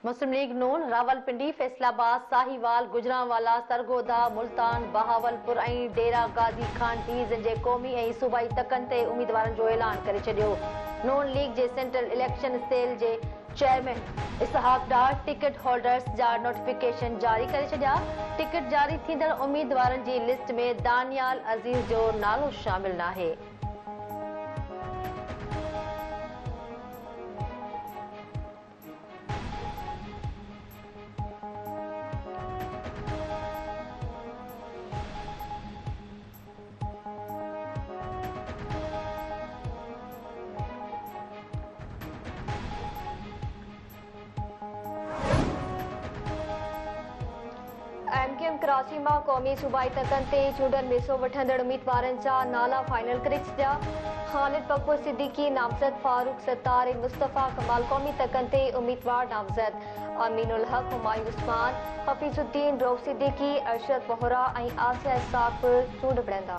मुस्लिम league नून रावलपिंडी, फैसलाबाद, साहिवाल, गुजरांवाला, सरगोदा, मुल्तान, बहावलपुर ऐं डेरा गाज़ी खान डीज़ जे क़ौमी ऐं सूबाई तकनि ते उम्मीदवारनि जो ऐलान करे छॾियो। नून लीग जे सेंट्रल इलेक्शन सेल जे चेयरमैन इसहाक डार टिकट होल्डर्स जा नोटिफिकेशन जारी करे छॾिया। टिकट जारी थींदड़ उम्मीदवारनि जी लिस्ट में दानियाल अज़ीज़ जो नालो शामिल नाहे। एमकेएम कराची मां क़ौमी सूबाई तकनि ते चूंडनि में हिसो वठंदड़ उम्मीदवारनि जा नाला फाइनल करे छॾिया। ख़ालिद पकपुर सिद्दीकी नामज़द, फारूक सत्तार ऐं मुस्तफ़ा कमाल क़ौमी तकनि ते उम्मीदवार नामज़द, अमीनुल हक, हुमायूं उस्मान, हफीज़ुद्दीन, रऊफ़ सिद्दीकी, अरशद बोहरा ऐं आसिया इसाक़ चूंड विढ़ंदा।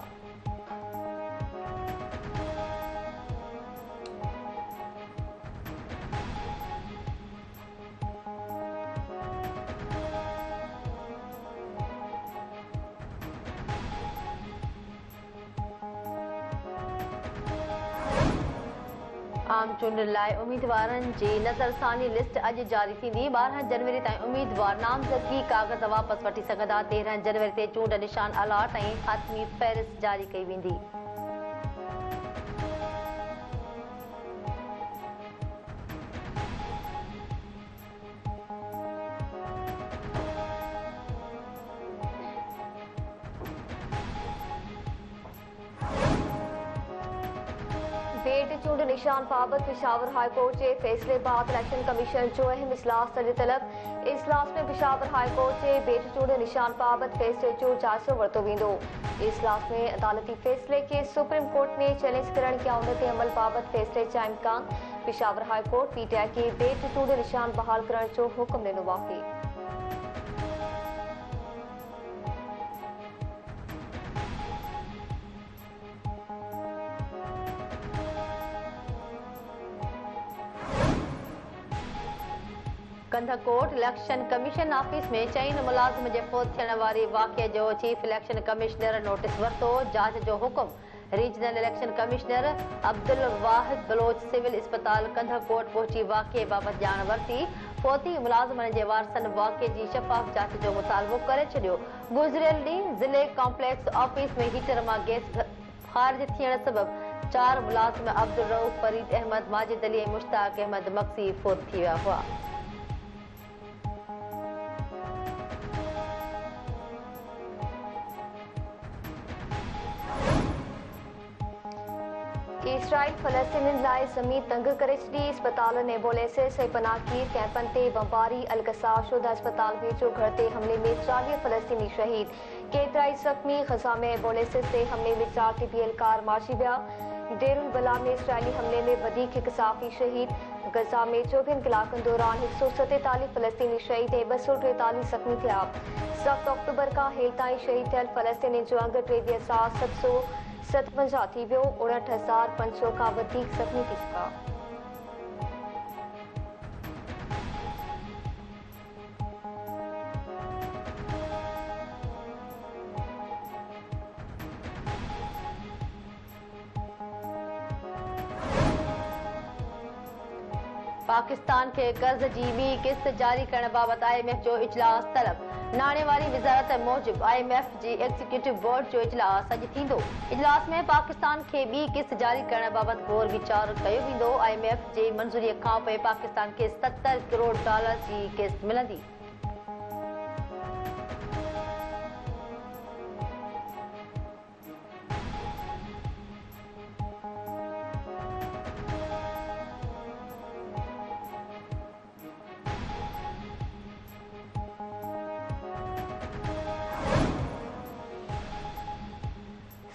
आम चूंडनि लाइ उम्मीदवारनि जी नज़रसानी लिस्ट अॼु जारी थींदी। 12 जनवरी ताईं उम्मीदवार नामज़दगी कागज़ वापसि वठी सघंदा। 13 जनवरी ते चूंड निशान अलॉट ऐं हतमी फ़हरिस्त जारी कई वेंदी। बेट चूंड निशान बाबति पेशावर हाई कोर्ट जे फ़ैसिले बाद इलेक्शन कमीशन जो अहम इजलास सॾ तलब। इजलास में पेशावर हाई कोर्ट जे बेट चूंड निशान बाबति फ़ैसिले जो जाइज़ो वरितो वेंदो। इजलास में अदालती फ़ैसिले खे सुप्रीम कोर्ट में चैलेंज करण या उन ते अमल बाबति फ़ैसिले जा इम्कान। पेशावर हाई कोर्ट पीटीआई खे बेट चूंड निशान बहाल करण जो हुकुम ॾिनो आहे। कंधकोट इलेक्शन कमीशन ऑफिस में 4 मुलाज़िम जे फौत थियण वारे वाक़े जो चीफ इलेक्शन कमिश्नर नोटिस वरितो। जांच जो हुकुम रीजनल इलेक्शन कमिश्नर अब्दुल वाहिद बलोच सिविल अस्पताल कंधकोट पहुची वाक़े बाबति ॼाण वरिती। फौती मुलाज़िमनि जे वारसनि वाक़े जी शफ़ाफ़ जांच जो मुतालबो करे छॾियो। गुज़िरियल ॾींहुं ज़िले कॉम्प्लेक्स ऑफिस में हीटर मां गैस ख़ारिज थियण सबबि 4 मुलाज़िम अब्दुल रऊफ़, फरीद अहमद, माजिद अली ऐं मुश्ताक अहमद मक्सी फौत थी विया हुआ। इसराइल फ़लस्तीनियुनि लाइ ज़मीन तंग करे छॾी। अस्पतालनि, एम्बुलेंसिस ऐं पनाहगीर कैंपनि ते बमबारी। अल-क़सास शुदा अस्पताल वेझो घर ते हमले में 40 फ़लस्तीनी शहीद, केतिराई ज़ख़्मी। ग़ज़ा में एम्बुलेंसिस ते हमले में 4 तिबी एहलकार मारिजी विया। डेरुल बला में इसराइली हमले में वधीक हिकु सहाफ़ी शहीद। ग़ज़ा में 24 कलाकनि दौरान 147 फ़लस्तीनी शहीद ऐं 243 ज़ख़्मी थिया। 7 अक्टूबर खां हेल ताईं शहीद थियल फ़लस्तीनी जो अंग 23,757 थी वियो। 59,500 खां वधीक ज़ख़्मी थी चुका। पाकिस्तान के कर्ज जी ॿी किस्त जारी करण बाबति IMF जो इजलास तलब। नाणे वारी वज़ारत मूजिब IMF जी एग्जीक्यूटिव बोर्ड जो इजलास अॼु थींदो। इजलास में पाकिस्तान खे ॿी किस्त जारी करण बाबति गौर वीचार कयो वेंदो। IMF जी मंज़ूरीअ खां पोइ पाकिस्तान खे $70 करोड़ जी किस्त मिलंदी।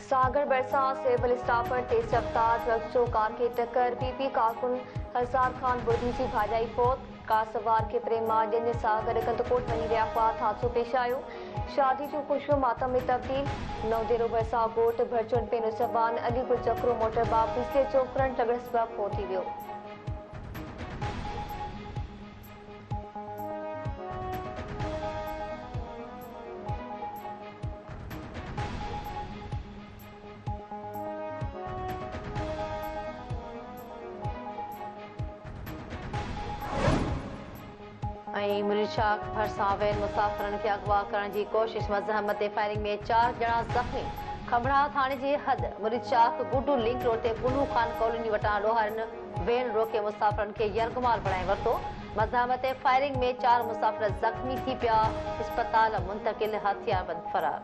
सागर भरिसां सिविल स्टाफर तेज़ रफ्तार ट्रक जो कार खे टक्कर। PP कारकुन हज़ार खान बुर्दी जी भाॼाई फौत। कार सवार खे प्रेमा ॼञ सां गॾु कंदकोट वञी रहिया हुआ। हादसो पेश आयो। शादी जूं ख़ुशियूं मातम में तब्दील। नवदेरो भरिसां ॻोठ भरचुनि पेनो ज़बान। अलीगुल चकरो मोटर बाग बिजलीअ जो करंट लॻण सबबि फौत थी वियो। मुरीद भरिसां वेन मुसाफ़िरनि खे अगवा करण जी कोशिश मज़हमत ते फायरिंग में 4 ॼणा ज़ख़्मी। खंभड़ा थाणे जी हद मुरीद गुड्डू लिंक रोड ते पुनू खान कॉलोनी वटां ॾोहारियुनि वेन रोके मुसाफ़िरनि खे यरगमाल बणाए वरितो। मज़हमत ते फायरिंग में 4 मुसाफ़िर ज़ख़्मी थी पिया, अस्पताल मुंतक़िल, हथियारबंद फरार।